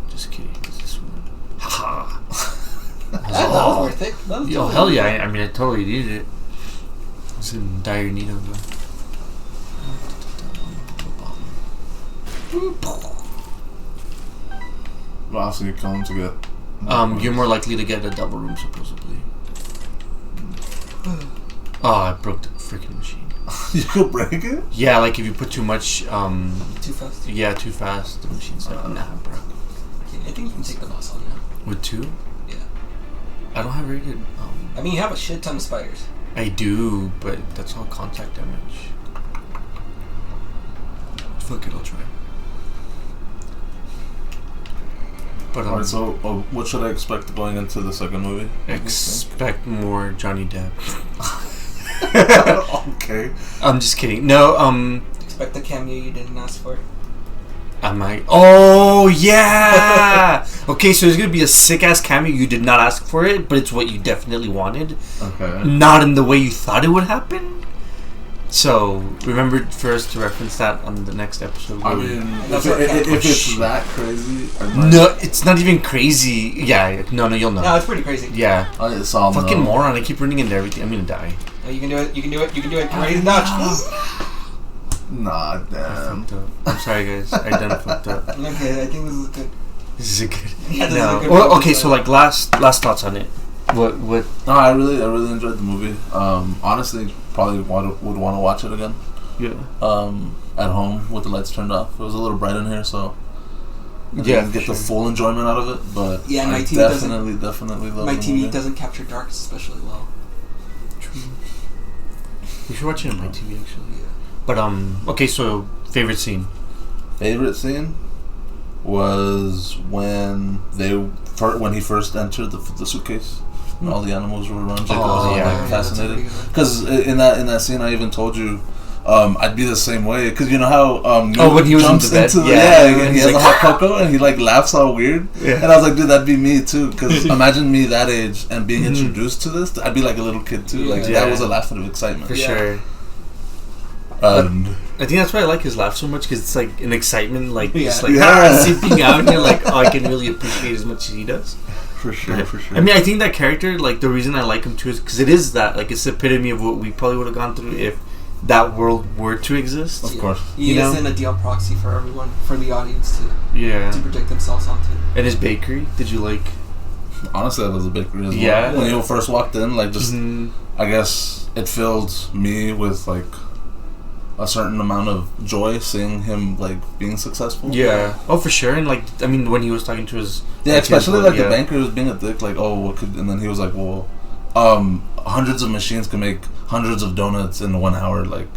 Just kidding. It's this one. Ha. That was worth it. Yo, hell yeah! I mean, I totally needed it. I was in dire need of Wow, so you're coming to get. You're more likely to get a double room, supposedly. Oh, I broke the freaking machine. You could break it? Yeah, like if you put too much. Too fast? Yeah, too fast. The machine's like, nah, bro. I think you can take the boss on now. With 2? Yeah. I don't have very good. I mean, you have a shit ton of spiders. I do, but that's all contact damage. Fuck it, I'll try. But alright, so what should I expect going into the second movie? Expect more Johnny Depp. Okay. I'm just kidding. No, Expect the cameo you didn't ask for. I might. Oh yeah. Okay, so there's gonna be a sick ass cameo. You did not ask for it, but it's what you definitely wanted. Okay. Not in the way you thought it would happen. So remember for us to reference that on the next episode. I mean, if it's that crazy. No, it's not even crazy. Yeah, no, you'll know. No, it's pretty crazy. Yeah. I saw fucking moron. I keep running into everything. I'm gonna die. No, you can do it. You can do it. You can do it. Get ready to dodge. Nah, damn. I'm sorry, guys. I done fucked up. Okay, I think this is good. This is good. Yeah, this is a good well, okay, so like last thoughts on it. What? No, I really enjoyed the movie. Honestly, probably would want to watch it again. Yeah. At home with the lights turned off. It was a little bright in here, so I didn't get the full enjoyment out of it. But yeah, my I TV definitely love my the TV movie. doesn't capture dark especially well. True. We should watch it on my TV actually. Yeah. But okay, so favorite scene. Favorite scene was when he first entered the suitcase. And all the animals were around. Fascinated. Because in that scene, I even told you I'd be the same way. Because you know how when he was jumps into bed, and he has a hot cocoa and he like laughs all weird. Yeah. And I was like, dude, that'd be me too. Because imagine me that age and being introduced to this. I'd be like a little kid too. Like that was a laugh of excitement for sure. I think that's why I like his laugh so much because it's like an excitement, like just like seeping out, and you're like, oh, I can really appreciate as much as he does. For sure. I mean, I think that character, like the reason I like him too is because it is that, like, it's the epitome of what we probably would have gone through if that world were to exist. Of course, he is an ideal proxy for everyone, for the audience to project themselves onto. And his bakery, did you like? Honestly, I love the bakery as well. Yeah. When you first walked in, like, just I guess it filled me with like a certain amount of joy seeing him like being successful. Yeah. Oh, for sure. And like, I mean, when he was talking to his especially like the banker was being a dick, like, oh, what could, and then he was like, well, hundreds of machines can make hundreds of donuts in 1 hour, like,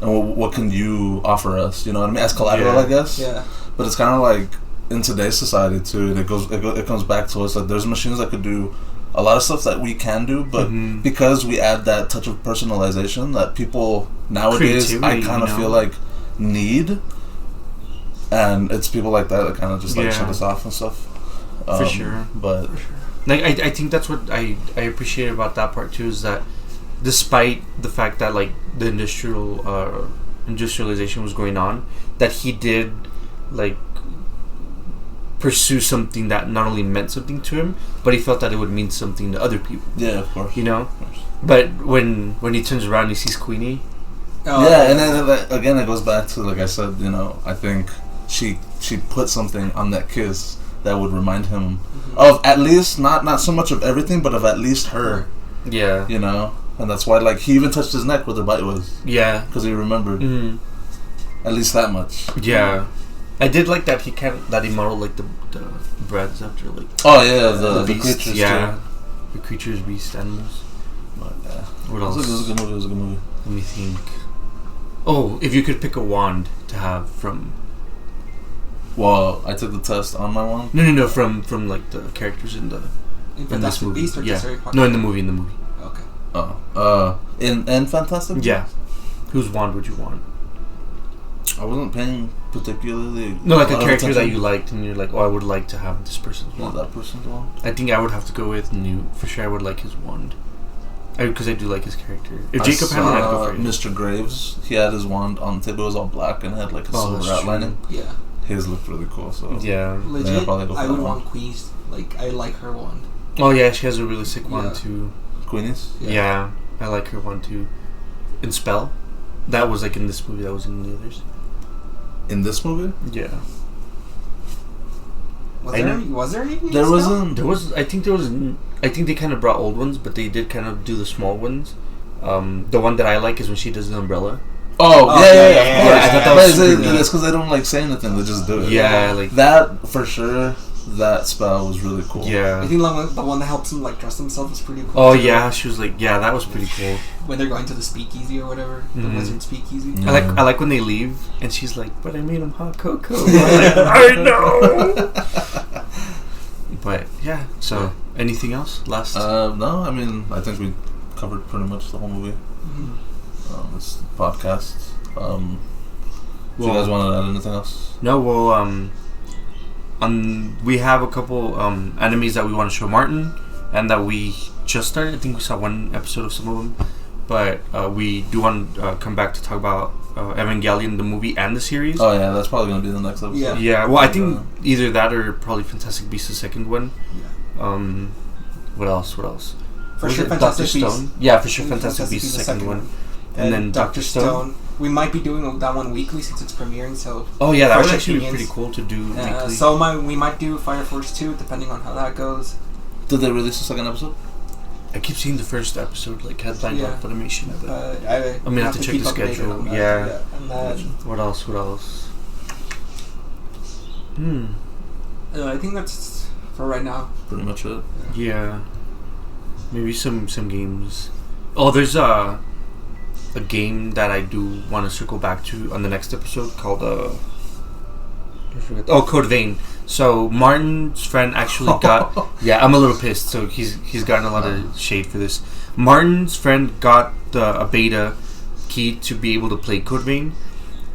and what can you offer us? You know what I mean? As collateral, I guess. Yeah. But it's kind of like in today's society too. And it comes back to us like there's machines that could do a lot of stuff that we can do, but because we add that touch of personalization that people nowadays, I kind of feel like need, and it's people like that kind of just like shut us off and stuff. For sure. But like I think that's what I appreciate about that part too, is that despite the fact that like the industrialization was going on, that he did like pursue something that not only meant something to him, but he felt that it would mean something to other people. Yeah, of course. You know? Of course. But when he turns around, he sees Queenie. And then again, it goes back to, like I said, you know, I think she put something on that kiss that would remind him of at least, not so much of everything, but of at least her. Yeah. You know? And that's why, like, he even touched his neck where the bite was. Yeah. Because he remembered. At least that much. Yeah. I did like that he modeled like the breads after like the creatures the creatures, beast, animals. But what else? It was a good movie. Let me think. Oh, if you could pick a wand to have from. Well, I took the test on my wand. No, from like the characters in this movie. Beast or just Harry Potter? No, in the movie. Okay. In Fantastic Beasts? Yeah. Whose wand would you want? I wasn't paying particularly... No, like a character that you liked and you're like, oh, I would like to have this person's wand. That person's wand? I think I would have to go with Newt. For sure I would like his wand. Because I do like his character. If Jacob had one, I'd go for it. Mr. Graves, he had his wand on the table. It was all black and had like a silver outlining. Yeah. His looked really cool, so... Yeah. Legit, I would want Queenie's. Like, I like her wand. Oh, yeah, she has a really sick wand, too. Queenie's? Yeah, I like her wand, too. In Spell? That was, like, in this movie. That was in the others. In this movie? Yeah. Was there any? There wasn't. There was. I think there was. I think they kind of brought old ones, but they did kind of do the small ones. The one that I like is when she does the umbrella. Oh yeah. I thought that was it's because they don't like say anything; they just do it. Yeah, like that for sure. That spell was really cool. Yeah. I think the one that helps him like dress himself was pretty cool. Oh yeah, she was like, yeah, that was pretty cool. When they're going to the speakeasy or whatever, the wizard speakeasy. Yeah. I like when they leave and she's like, but I made him hot cocoa. Like, I know. But yeah, so anything else? Last? No, I mean I think we covered pretty much the whole movie. This podcast. Do you guys want to add anything else? No. Well, we have a couple enemies that we want to show Martin, and that we just started. I think we saw one episode of some of them, but we do want to come back to talk about Evangelion, the movie and the series. Oh yeah, that's probably going to be the next episode. Yeah. Well, I think either that or probably Fantastic Beasts, the second one. Yeah. What else? For sure, Fantastic Beasts. Yeah, for sure, Fantastic Beasts, the second one. And then Dr. Stone. We might be doing that one weekly since it's premiering. So. Oh yeah, that would actually be pretty cool to do weekly. So we might do Fire Force 2, depending on how that goes. Did they release the second episode? I keep seeing the first episode like headlined on Funimation, but I'm gonna have to check the schedule. Yeah. What else? I think that's for right now. Pretty much it. Yeah. Maybe some games. Oh, there's a game that I do want to circle back to on the next episode called Code Vein. So Martin's friend actually got I'm a little pissed. So he's gotten a lot of shade for this. Martin's friend got a beta key to be able to play Code Vein,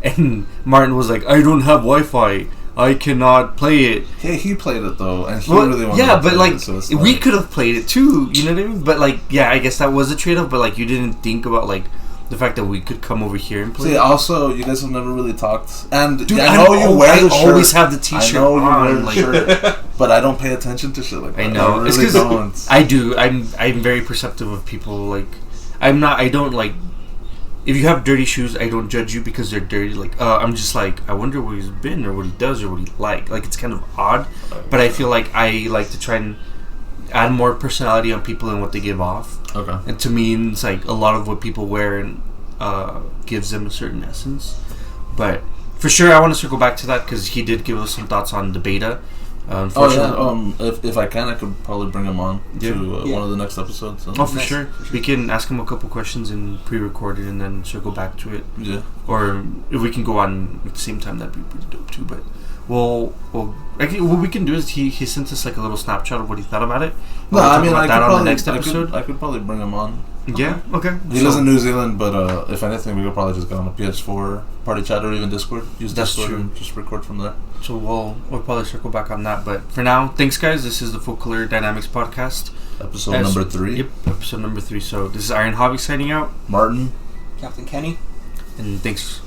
and Martin was like, I don't have Wi-Fi. I cannot play it. Hey, he played it though, and he really wanted to but like, it, so we could have played it too. You know what I mean? But like, yeah, I guess that was a trade-off. But like, you didn't think about like the fact that we could come over here and play. See, also, you guys have never really talked, and dude, I know you wear the shirt. I always have the T-shirt. I know you wear the shirt, but I don't pay attention to shit like that. I know. I really it's because don't. I do. I'm very perceptive of people. Like, I don't like. If you have dirty shoes, I don't judge you because they're dirty. Like, I'm just like, I wonder where he's been or what he does or what he like. Like, it's kind of odd, but I feel like I like to try and add more personality on people and what they give off. Okay. And to me, it's like a lot of what people wear and gives them a certain essence. But for sure, I want to circle back to that because he did give us some thoughts on the beta. If I can, I could probably bring him on to one of the next episodes. For sure. We can ask him a couple questions and pre-record it and then circle back to it. Yeah. Or if we can go on at the same time, that'd be pretty dope too. But what we can do is he sent us like a little snapshot of what he thought about it. On the next episode. I could probably bring him on. Yeah. Okay. He lives in New Zealand, but if anything, we could probably just get on a PS4 party chat or even Discord. Use Discord and just record from there. So we'll probably circle back on that. But for now, thanks guys. This is the Full Color Dynamics podcast, episode number 3. Yep, episode number 3. So this is Iron Javi signing out. Martin, Captain Kenny, and thanks